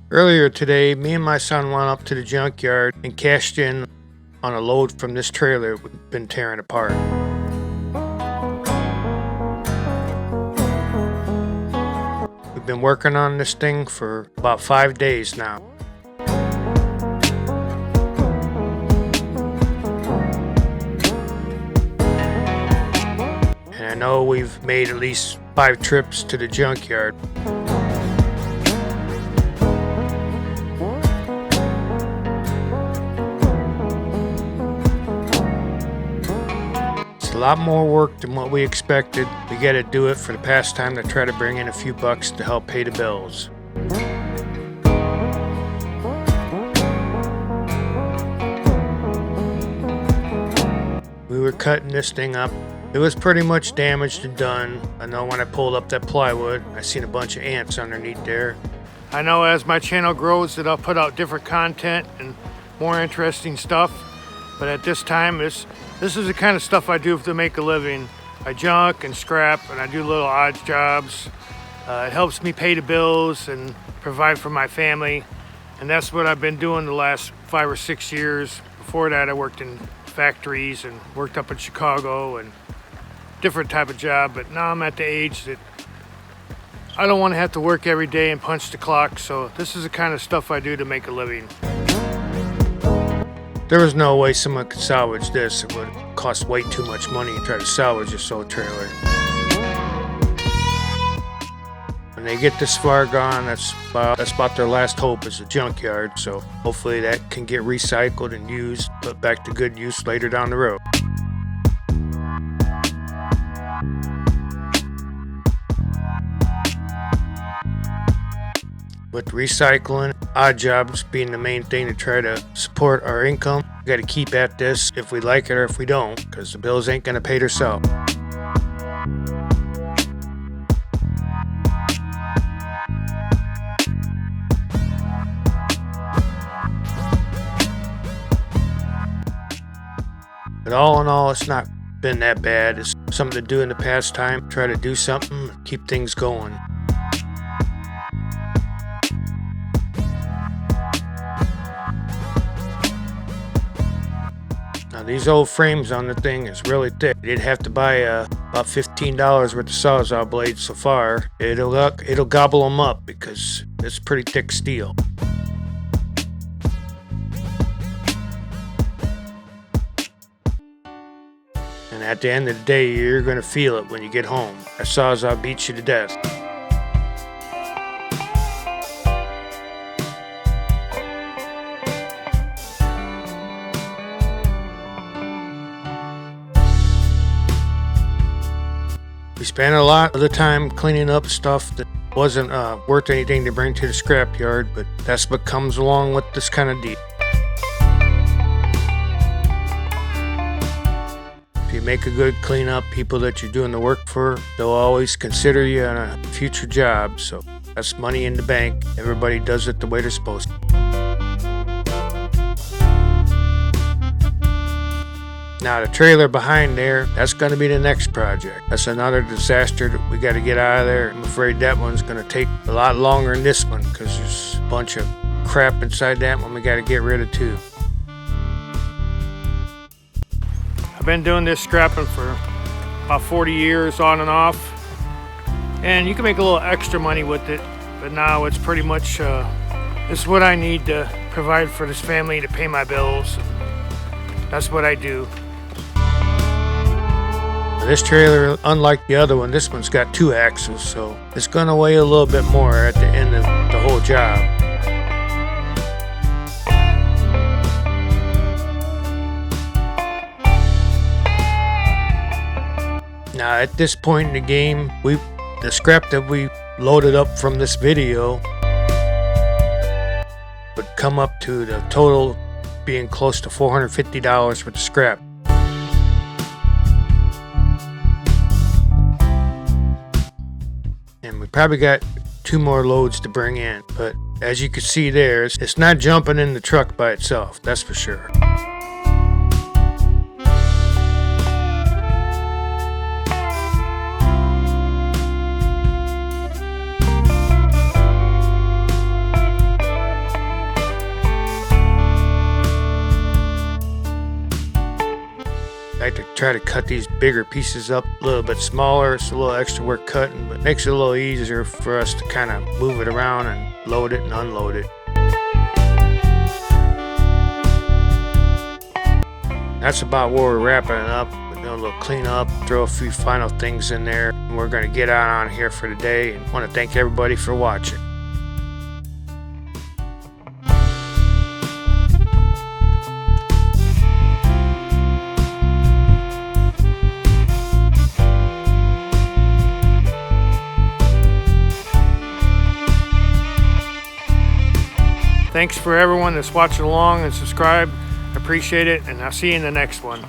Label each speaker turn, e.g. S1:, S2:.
S1: Earlier today, me and my son went up to the junkyard and cashed in on a load from this trailer we've been tearing apart. We've been working on this thing for about 5 days now. And I know we've made at least 5 trips to the junkyard. A lot more work than what we expected. We gotta do it for the pastime to try to bring in a few bucks to help pay the bills. We were cutting this thing up. It was pretty much damaged and done. I know when I pulled up that plywood, I seen a bunch of ants underneath there. I know as my channel grows that I'll put out different content and more interesting stuff. But at this time, this is the kind of stuff I do to make a living. I junk and scrap, and I do little odd jobs. It helps me pay the bills and provide for my family. And that's what I've been doing the last 5 or 6 years. Before that, I worked in factories and worked up in Chicago and different type of job. But now I'm at the age that I don't want to have to work every day and punch the clock. So this is the kind of stuff I do to make a living. There was no way someone could salvage this. It would cost way too much money to try to salvage this old trailer. When they get this far gone, that's about their last hope is a junkyard. So hopefully that can get recycled and used, put back to good use later down the road. With recycling, odd jobs being the main thing to try to support our income. We got to keep at this if we like it or if we don't, because the bills ain't going to pay themselves. But all in all, it's not been that bad. It's something to do in the pastime. Try to do something, keep things going. Now these old frames on the thing is really thick. You'd have to buy about $15 worth of Sawzall blades so far. It'll gobble them up because it's pretty thick steel. And at the end of the day, you're gonna feel it when you get home. A Sawzall beats you to death. We spent a lot of the time cleaning up stuff that wasn't worth anything to bring to the scrapyard, but that's what comes along with this kind of deal. If you make a good cleanup, people that you're doing the work for, they'll always consider you on a future job, so that's money in the bank. Everybody does it the way they're supposed to. Now the trailer behind there, that's going to be the next project. That's another disaster that we got to get out of there. I'm afraid that one's going to take a lot longer than this one because there's a bunch of crap inside that one we got to get rid of too. I've been doing this scrapping for about 40 years on and off. And you can make a little extra money with it. But now it's pretty much, it's what I need to provide for this family to pay my bills. That's what I do. This trailer, unlike the other one, this one's got 2 axles, so it's gonna weigh a little bit more at the end of the whole job. Now at this point in the game, the scrap that we loaded up from this video would come up to the total being close to $450 worth of scrap. And we probably got 2 more loads to bring in, but as you can see there, it's not jumping in the truck by itself, that's for sure. I like to try to cut these bigger pieces up a little bit smaller. It's a little extra work cutting, but makes it a little easier for us to kind of move it around and load it and unload it. That's about where we're wrapping it up. We're doing a little cleanup, throw a few final things in there. And we're going to get out on here for today, and want to thank everybody for watching. Thanks for everyone that's watching along and subscribe. Appreciate it, and I'll see you in the next one.